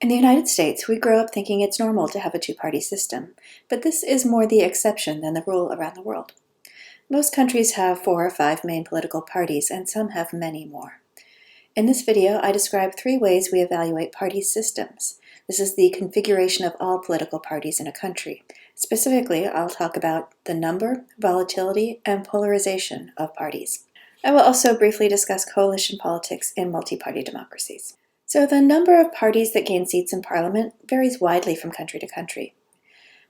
In the United States, we grow up thinking it's normal to have a two-party system, but this is more the exception than the rule around the world. Most countries have 4 or 5 main political parties, and some have many more. In this video, I describe 3 ways we evaluate party systems. This is the configuration of all political parties in a country. Specifically, I'll talk about the number, volatility, and polarization of parties. I will also briefly discuss coalition politics in multi-party democracies. So the number of parties that gain seats in parliament varies widely from country to country.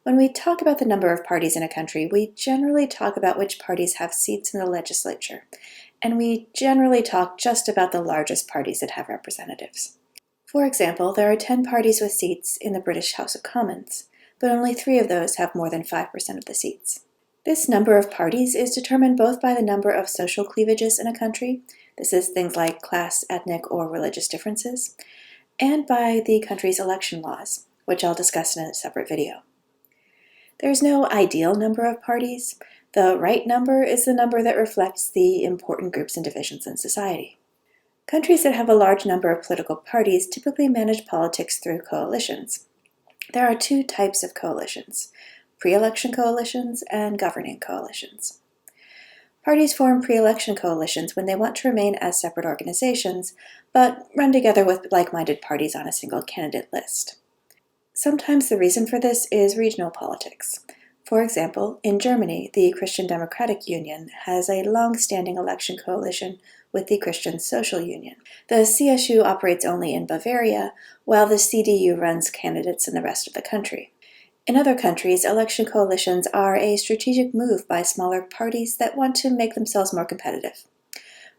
When we talk about the number of parties in a country, we generally talk about which parties have seats in the legislature, and we generally talk just about the largest parties that have representatives. For example, there are 10 parties with seats in the British House of Commons, but only 3 of those have more than 5% of the seats. This number of parties is determined both by the number of social cleavages in a country, this is things like class, ethnic, or religious differences, and by the country's election laws, which I'll discuss in a separate video. There's no ideal number of parties. The right number is the number that reflects the important groups and divisions in society. Countries that have a large number of political parties typically manage politics through coalitions. There are 2 types of coalitions: pre-election coalitions and governing coalitions. Parties form pre-election coalitions when they want to remain as separate organizations, but run together with like-minded parties on a single candidate list. Sometimes the reason for this is regional politics. For example, in Germany, the Christian Democratic Union has a long-standing election coalition with the Christian Social Union. The CSU operates only in Bavaria, while the CDU runs candidates in the rest of the country. In other countries, election coalitions are a strategic move by smaller parties that want to make themselves more competitive.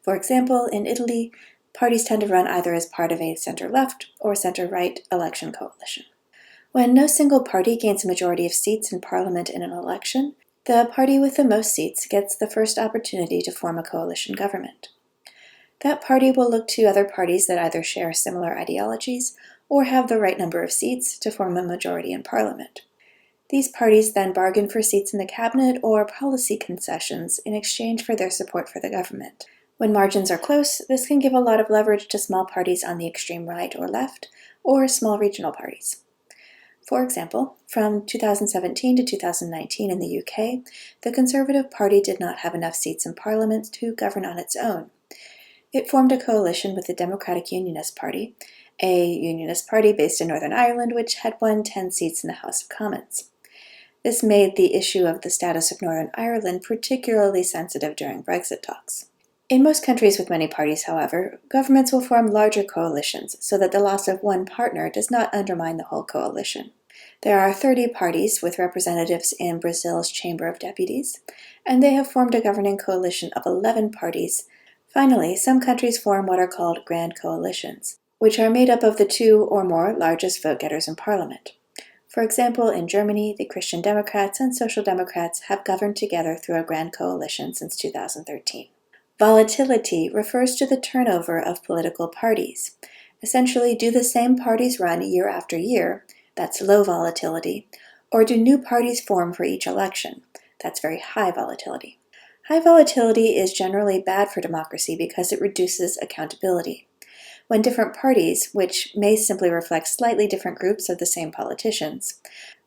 For example, in Italy, parties tend to run either as part of a center-left or center-right election coalition. When no single party gains a majority of seats in parliament in an election, the party with the most seats gets the first opportunity to form a coalition government. That party will look to other parties that either share similar ideologies or have the right number of seats to form a majority in parliament. These parties then bargain for seats in the cabinet or policy concessions in exchange for their support for the government. When margins are close, this can give a lot of leverage to small parties on the extreme right or left, or small regional parties. For example, from 2017 to 2019 in the UK, the Conservative Party did not have enough seats in Parliament to govern on its own. It formed a coalition with the Democratic Unionist Party, a unionist party based in Northern Ireland which had won 10 seats in the House of Commons. This made the issue of the status of Northern Ireland particularly sensitive during Brexit talks. In most countries with many parties, however, governments will form larger coalitions so that the loss of one partner does not undermine the whole coalition. There are 30 parties with representatives in Brazil's Chamber of Deputies, and they have formed a governing coalition of 11 parties. Finally, some countries form what are called grand coalitions, which are made up of the 2 or more largest vote-getters in parliament. For example, in Germany, the Christian Democrats and Social Democrats have governed together through a grand coalition since 2013. Volatility refers to the turnover of political parties. Essentially, do the same parties run year after year? That's low volatility. Or do new parties form for each election? That's very high volatility. High volatility is generally bad for democracy because it reduces accountability. When different parties, which may simply reflect slightly different groups of the same politicians,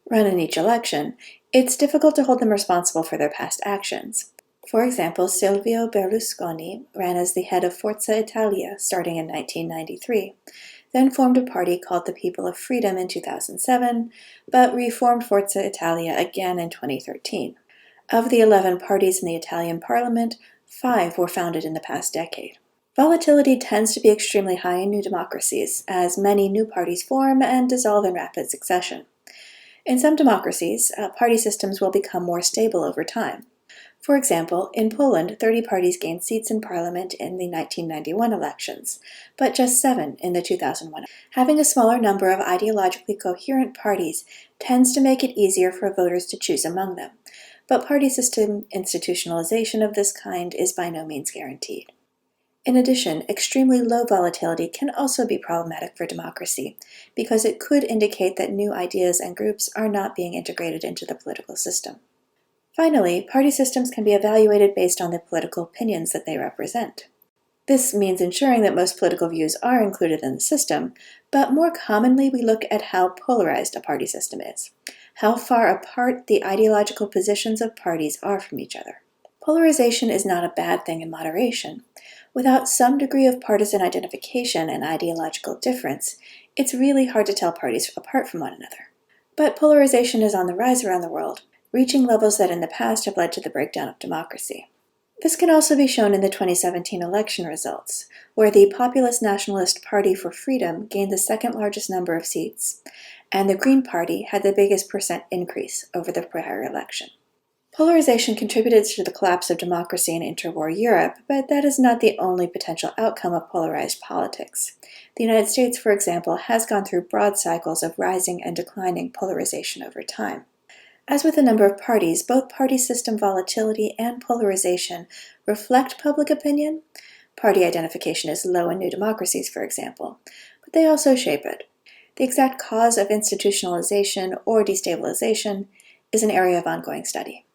run in each election, it's difficult to hold them responsible for their past actions. For example, Silvio Berlusconi ran as the head of Forza Italia starting in 1993, then formed a party called the People of Freedom in 2007, but reformed Forza Italia again in 2013. Of the 11 parties in the Italian parliament, 5 were founded in the past decade. Volatility tends to be extremely high in new democracies, as many new parties form and dissolve in rapid succession. In some democracies, party systems will become more stable over time. For example, in Poland, 30 parties gained seats in parliament in the 1991 elections, but just 7 in the 2001. Having a smaller number of ideologically coherent parties tends to make it easier for voters to choose among them, but party system institutionalization of this kind is by no means guaranteed. In addition, extremely low volatility can also be problematic for democracy because it could indicate that new ideas and groups are not being integrated into the political system. Finally, party systems can be evaluated based on the political opinions that they represent. This means ensuring that most political views are included in the system, but more commonly we look at how polarized a party system is, how far apart the ideological positions of parties are from each other. Polarization is not a bad thing in moderation. Without some degree of partisan identification and ideological difference, it's really hard to tell parties apart from one another. But polarization is on the rise around the world, reaching levels that in the past have led to the breakdown of democracy. This can also be shown in the 2017 election results, where the Populist Nationalist Party for Freedom gained the second largest number of seats, and the Green Party had the biggest percent increase over the prior election. Polarization contributed to the collapse of democracy in interwar Europe, but that is not the only potential outcome of polarized politics. The United States, for example, has gone through broad cycles of rising and declining polarization over time. As with a number of parties, both party system volatility and polarization reflect public opinion. Party identification is low in new democracies, for example, but they also shape it. The exact cause of institutionalization or destabilization is an area of ongoing study.